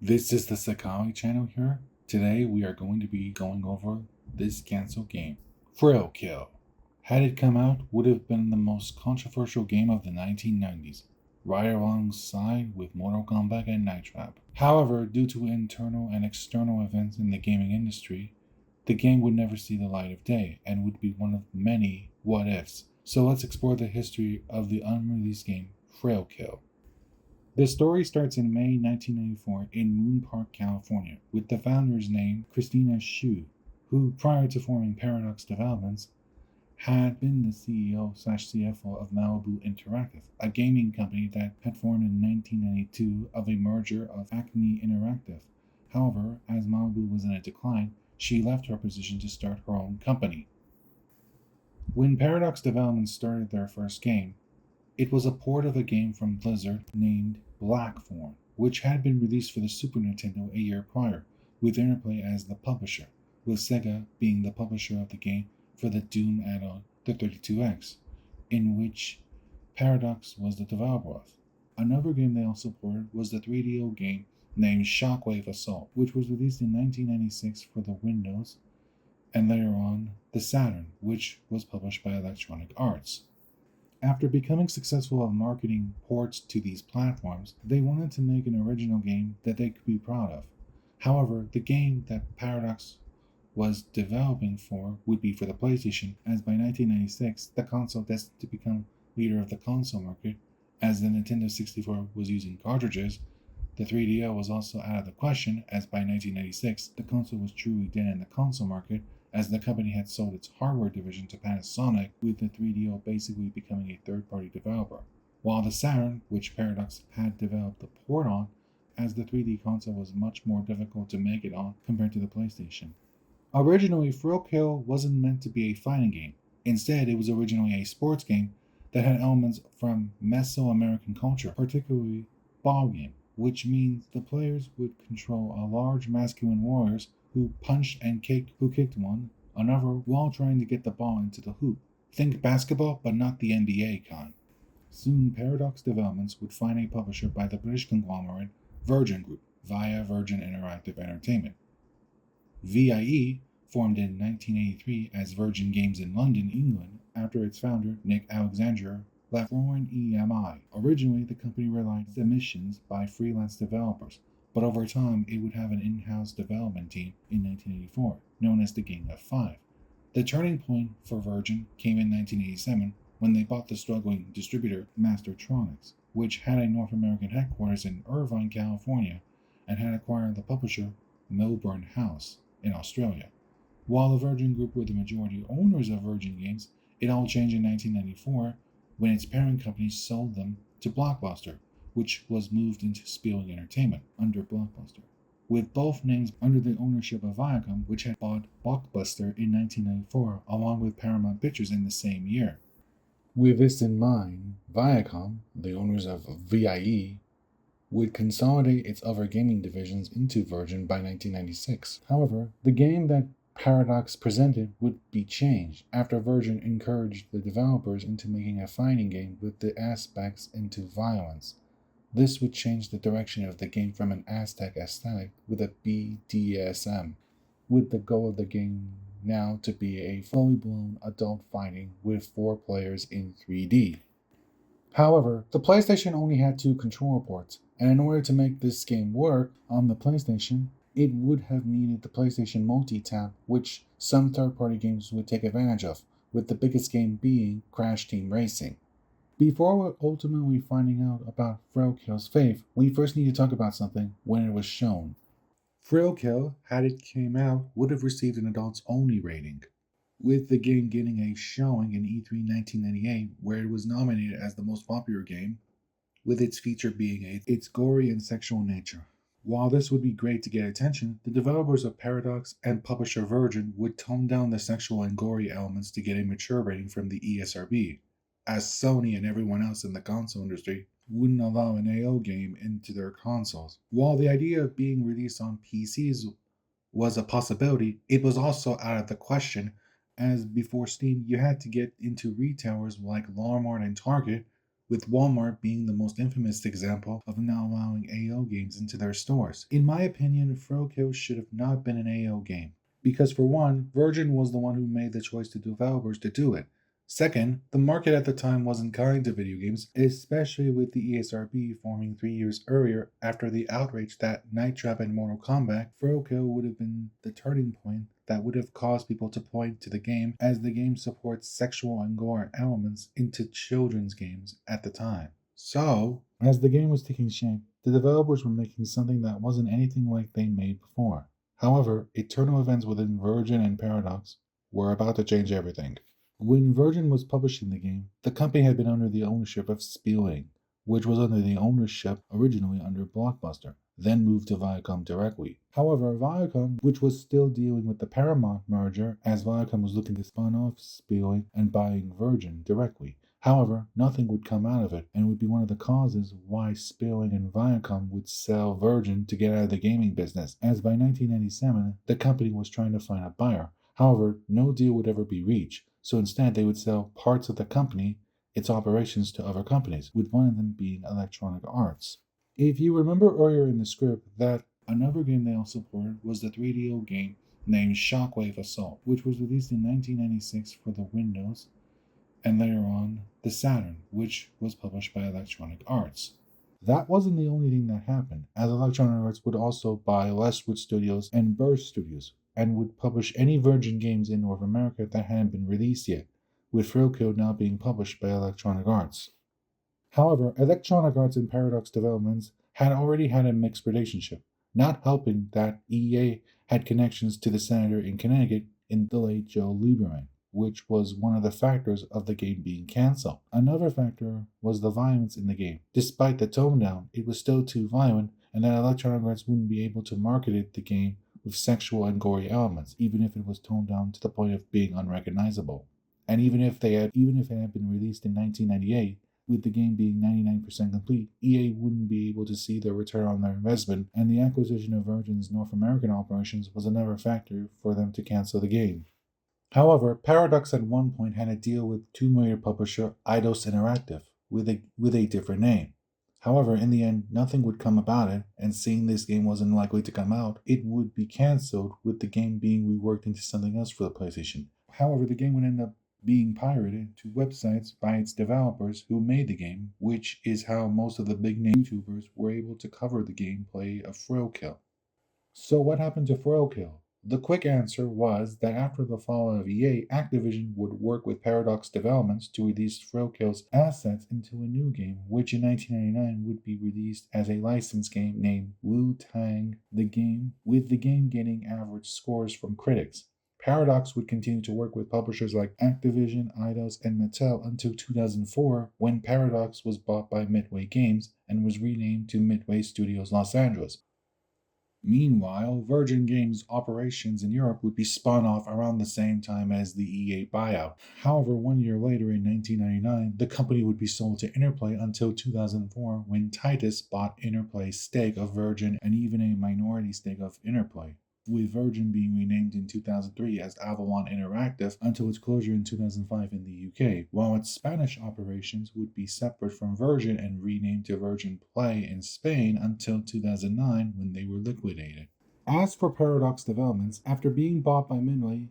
This is the Sakai channel here. Today we are going to be going over this cancelled game, Frail Kill. Had it come out, would have been the most controversial game of the 1990s, right alongside with Mortal Kombat and Night Trap. However, due to internal and external events in the gaming industry, the game would never see the light of day and would be one of many what ifs. So let's explore the history of the unreleased game, Frail Kill. The story starts in May 1994 in Moon Park, California, with the founders named Christina Shu, who, prior to forming Paradox Developments, had been the CEO/CFO of Malibu Interactive, a gaming company that had formed in 1992 of a merger of Acme Interactive. However, as Malibu was in a decline, she left her position to start her own company. When Paradox Developments started their first game, it was a port of a game from Blizzard named Blackthorn, which had been released for the Super Nintendo a year prior, with Interplay as the publisher, with Sega being the publisher of the game for the Doom add-on, the 32X, in which Paradox was the developer of. Another game they also ported was the 3DO game named Shockwave Assault, which was released in 1996 for the Windows, and later on the Saturn, which was published by Electronic Arts. After becoming successful at marketing ports to these platforms, they wanted to make an original game that they could be proud of. However, the game that Paradox was developing for would be for the PlayStation, as by 1996, the console destined to become leader of the console market, as the Nintendo 64 was using cartridges. The 3DO was also out of the question, as by 1996, the console was truly dead in the console market, as the company had sold its hardware division to Panasonic, with the 3DO basically becoming a third-party developer, while the Saturn, which Paradox had developed the port on, as the 3D console was much more difficult to make it on compared to the PlayStation. Originally, Frail Kill wasn't meant to be a fighting game. Instead, it was originally a sports game that had elements from Mesoamerican culture, particularly ball game, which means the players would control a large masculine warriors who punched and kicked who kicked one another while trying to get the ball into the hoop. Think basketball, but not the NBA kind. Soon, Paradox Developments would find a publisher by the British conglomerate Virgin Group via Virgin Interactive Entertainment. VIE formed in 1983 as Virgin Games in London, England, after its founder, Nick Alexandre, left Rowan EMI. Originally, the company relied on submissions by freelance developers, but over time it would have an in-house development team in 1984, known as the Gang of Five. The turning point for Virgin came in 1987 when they bought the struggling distributor Mastertronics, which had a North American headquarters in Irvine, California, and had acquired the publisher Melbourne House in Australia. While the Virgin Group were the majority owners of Virgin Games, it all changed in 1994 when its parent company sold them to Blockbuster, which was moved into Spielberg Entertainment under Blockbuster, with both names under the ownership of Viacom, which had bought Blockbuster in 1994 along with Paramount Pictures in the same year. With this in mind, Viacom, the owners of VIE, would consolidate its other gaming divisions into Virgin by 1996. However, the game that Paradox presented would be changed after Virgin encouraged the developers into making a fighting game with the aspects into violence. This would change the direction of the game from an Aztec aesthetic with a BDSM, with the goal of the game now to be a fully blown adult fighting with 4 players in 3D. However, the PlayStation only had 2 controller ports, and in order to make this game work on the PlayStation, it would have needed the PlayStation multi-tap, which some third-party games would take advantage of, with the biggest game being Crash Team Racing. Before ultimately finding out about Frail Kill's fate, we first need to talk about something when it was shown. Frail Kill, had it came out, would have received an adults-only rating, with the game getting a showing in E3 1998, where it was nominated as the most popular game, with its feature being its gory and sexual nature. While this would be great to get attention, the developers of Paradox and publisher Virgin would tone down the sexual and gory elements to get a mature rating from the ESRB, as Sony and everyone else in the console industry wouldn't allow an AO game into their consoles. While the idea of being released on PCs was a possibility, it was also out of the question, as before Steam you had to get into retailers like Walmart and Target with Walmart being the most infamous example of not allowing AO games into their stores. In my opinion, Frokill should have not been an AO game. Because for one, Virgin was the one who made the choice to developers to do it. Second, the market at the time wasn't kind to video games, especially with the ESRB forming 3 years earlier after the outrage that Night Trap and Mortal Kombat. Frokill would have been the turning point that would have caused people to point to the game, as the game supports sexual and gore elements into children's games at the time. So, as the game was taking shape, the developers were making something that wasn't anything like they made before. However, eternal events within Virgin and Paradox were about to change everything. When Virgin was publishing the game, the company had been under the ownership of Spielwing, which was under the ownership originally under Blockbuster, then moved to Viacom directly. However, Viacom, which was still dealing with the Paramount merger, as Viacom was looking to spun off Spielwing and buying Virgin directly. However, nothing would come out of it, and would be one of the causes why Spielwing and Viacom would sell Virgin to get out of the gaming business, as by 1997, the company was trying to find a buyer. However, no deal would ever be reached, so instead they would sell parts of the company, its operations, to other companies, with one of them being Electronic Arts. If you remember earlier in the script that another game they also supported was the 3DO game named Shockwave Assault, which was released in 1996 for the Windows, and later on the Saturn, which was published by Electronic Arts. That wasn't the only thing that happened, as Electronic Arts would also buy Westwood Studios and Burst Studios, and would publish any Virgin games in North America that hadn't been released yet, with Frokill now being published by Electronic Arts. However, Electronic Arts and Paradox Developments had already had a mixed relationship, not helping that EA had connections to the senator in Connecticut in the late Joe Lieberman, which was one of the factors of the game being cancelled. Another factor was the violence in the game. Despite the tone down, it was still too violent, and that Electronic Arts wouldn't be able to market the game with sexual and gory elements, even if it was toned down to the point of being unrecognizable. And even if it had been released in 1998, with the game being 99% complete, EA wouldn't be able to see their return on their investment, and the acquisition of Virgin's North American operations was another factor for them to cancel the game. However, Paradox at one point had a deal with Tomb Raider publisher Eidos Interactive with a different name. However, in the end, nothing would come about it, and seeing this game wasn't likely to come out, it would be cancelled, with the game being reworked into something else for the PlayStation. However, the game would end up being pirated to websites by its developers who made the game, which is how most of the big name YouTubers were able to cover the gameplay of Frokill. So what happened to Frokill? The quick answer was that after the fall of EA, Activision would work with Paradox Developments to release Frokill's assets into a new game, which in 1999 would be released as a licensed game named Wu-Tang the Game, with the game getting average scores from critics. Paradox would continue to work with publishers like Activision, Eidos, and Mattel until 2004, when Paradox was bought by Midway Games and was renamed to Midway Studios Los Angeles. Meanwhile, Virgin Games' operations in Europe would be spun off around the same time as the EA buyout. However, 1 year later in 1999, the company would be sold to Interplay until 2004, when Titus bought Interplay's stake of Virgin and even a minority stake of Interplay, with Virgin being renamed in 2003 as Avalon Interactive until its closure in 2005 in the UK, while its Spanish operations would be separate from Virgin and renamed to Virgin Play in Spain until 2009 when they were liquidated. As for Paradox Developments, after being bought by Midway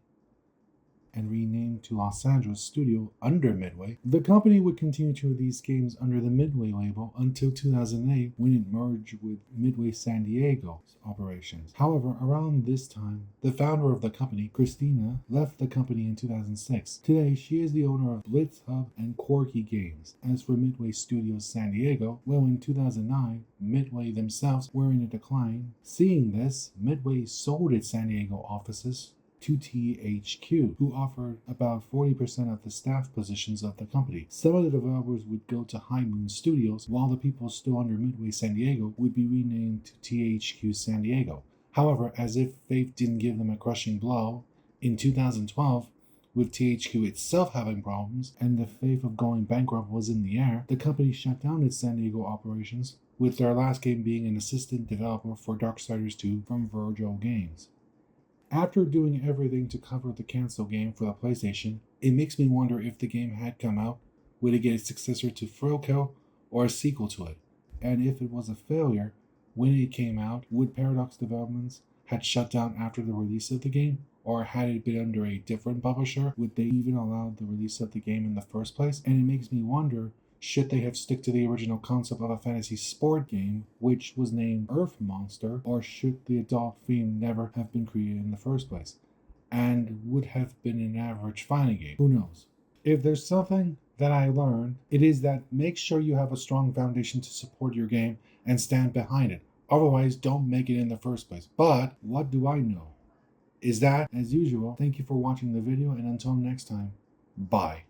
and renamed to Los Angeles Studio under Midway, the company would continue to release games under the Midway label until 2008 when it merged with Midway San Diego's operations. However, around this time, the founder of the company, Christina, left the company in 2006. Today, she is the owner of Blitz Hub and Corky Games. As for Midway Studios San Diego, well, in 2009, Midway themselves were in a decline. Seeing this, Midway sold its San Diego offices to THQ, who offered about 40% of the staff positions of the company. Some of the developers would go to High Moon Studios, while the people still under Midway San Diego would be renamed to THQ San Diego. However, as if fate didn't give them a crushing blow, in 2012, with THQ itself having problems and the fate of going bankrupt was in the air, the company shut down its San Diego operations, with their last game being an assistant developer for Darksiders 2 from Virgil Games. After doing everything to cover the cancel game for the PlayStation, it makes me wonder if the game had come out, would it get a successor to Thrill or a sequel to it? And if it was a failure, when it came out, would Paradox Developments had shut down after the release of the game? Or had it been under a different publisher, would they even allow the release of the game in the first place? And it makes me wonder, should they have stick to the original concept of a fantasy sport game, which was named Earth Monster, or should the adult theme never have been created in the first place, and would have been an average fighting game? Who knows? If there's something that I learned, it is that make sure you have a strong foundation to support your game and stand behind it. Otherwise, don't make it in the first place. But what do I know? Is that, as usual, thank you for watching the video, and until next time, bye.